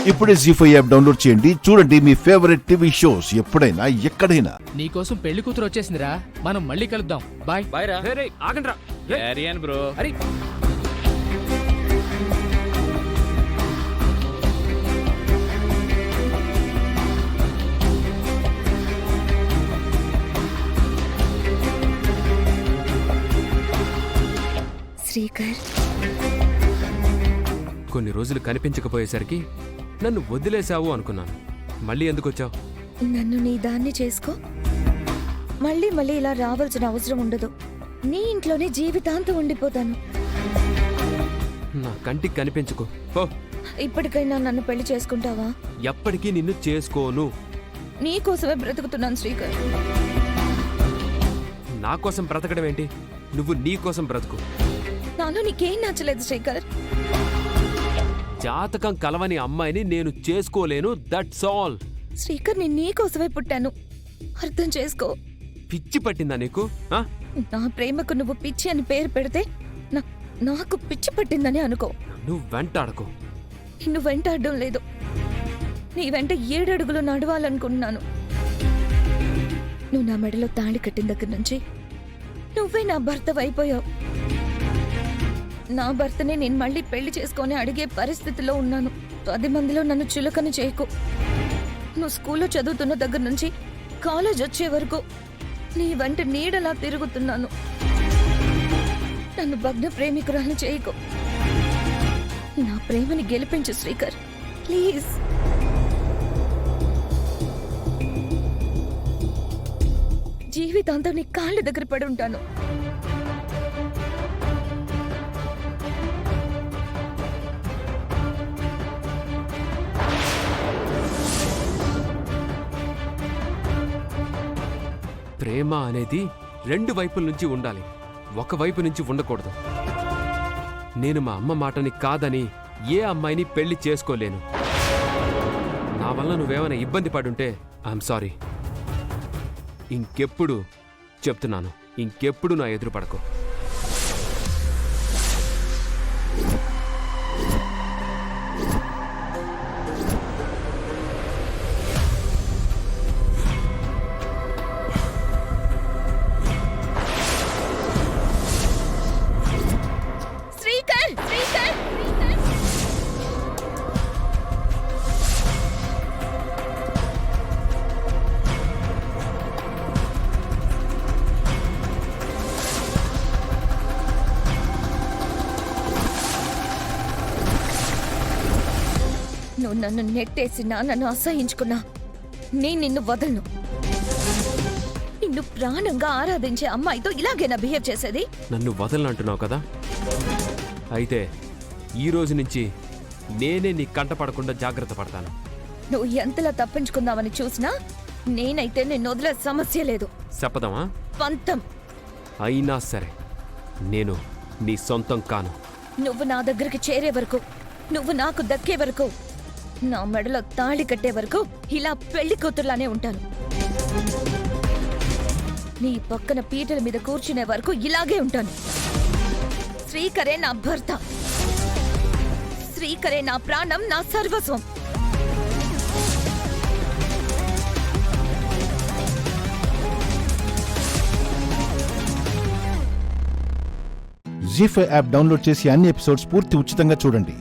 ఇప్పుడే జీ5 app download చేయండి. చూడండి మీ ఫేవరెట్ టీవీ షోస్ ఎప్పుడైనా ఎక్కడైనా. నీకోసం పెళ్లి కూతురు వచ్చేసిందిరా, మనం మళ్ళీ కలుద్దాం. బాయ్ బాయ్ రా. ఆగండ్రా బ్రో. అరే శ్రీకర్, కొన్ని రోజులు కనిపించకపోయేసరికి నన్ను వదిలేశావు అనుకున్నాను. మళ్ళీ ఎందుకు వచ్చావు? నన్ను నీ దాన్ని చేసుకో. మళ్ళీ మళ్ళీ ఇలా రావాల్సిన అవసరం ఉండదు. నీ ఇంట్లోనే జీవితాంతం ఉండిపోతాను. నా కంటికి కనిపించుకో. ఓ, ఇప్పటికైనా నన్ను పెళ్లి చేసుకుంటావా? ఎప్పటికీ నిన్ను చేసుకోను. నీ కోసమే బ్రతుకుతున్నాను శ్రీకర్. నా కోసం బ్రతకడం ఏంటి? నువ్వు నీ కోసం బ్రతుకు. నాలో నీకేం నచ్చలేదు శ్రీకర్. జాతకం కలవని అమ్మాయిని నేను చేసుకోలేను. That's all. శ్రీకర్, నేను నీ కోసమే పుట్టాను. అర్థం చేసుకో. పిచ్చి పట్టిందా నీకు? ఆ? నా ప్రేమకు నువ్వు పిచ్చి అని పేరు పెడితే నాకు పిచ్చి పట్టిందని అనుకో. నువ్వు వెంటాడకు. నిన్ను వెంటాడడం లేదు. నీ వెంట 7 అడుగులు నడవాలనుకుంటున్నాను. నువ్వు నా మెడలో తాళి కట్టిన దగ్గర నుంచి నువ్వే నా భర్త అయిపోయావు. నా భర్తనే నేను మళ్ళీ పెళ్లి చేసుకొని అడిగే పరిస్థితిలో ఉన్నాను. 10 మందిలో నన్ను చులకన చేయకు. నువ్వు స్కూల్లో చదువుతున్న దగ్గర నుంచి కాలేజ్ వచ్చే వరకు నీ వెంట నీడలా తిరుగుతున్నాను. నన్ను భగ్న ప్రేమికురాలు చేయకు. నా ప్రేమని గెలిపించు శ్రీకర్, ప్లీజ్. జీవితాంతం నీ కాళ్ళ దగ్గర పడి ఉంటాను. ప్రేమ అనేది 2 వైపుల నుంచి ఉండాలి, ఒక వైపు నుంచి ఉండకూడదు. నేను మా అమ్మ మాటని కాదని ఏ అమ్మాయిని పెళ్లి చేసుకోలేను. నా వల్ల నువ్వేమైనా ఇబ్బంది పడుంటే ఐఎమ్ సారీ. ఇంకెప్పుడు చెప్తున్నాను, ఇంకెప్పుడు నా ఎదురు పడకు. శ్రీకర్, శ్రీకర్, నువ్వు నన్ను నెట్టేసినా, నన్ను అసహించుకున్నా నేను నిన్ను వదలను. నిన్ను ప్రాణంగా ఆరాధించే అమ్మాయితో ఇలాగేనా బిహేవ్ చేసేది? నన్ను వదలనంటున్నావు కదా, అయితే ఈ రోజు నుంచి నేనే నీ కంట పడకుండా జాగ్రత్త పడతాను. నువ్వు ఎంతలా తప్పించుకుందామని చూసినా నేనైతే నిన్ను వదిలే సమస్య లేదు. చెప్పదమా? పంతం. అయినా సరే నేను నీ సొంతం కాను. నువ్వు నా దగ్గరికి చేరే వరకు, నువ్వు నాకు దక్కే వరకు, నా మెడలో తాళి కట్టే వరకు ఇలా పెళ్లి కూతుర్లానే ఉంటాను. నీ పక్కన పీటల మీద కూర్చునే వరకు ఇలాగే ఉంటాను. శ్రీకరే నా భర్త. శ్రీకరే నా ప్రాణం, నా సర్వస్వం. జీ5 యాప్ డౌన్లోడ్ చేసి అన్ని ఎపిసోడ్స్ పూర్తి ఉచితంగా చూడండి.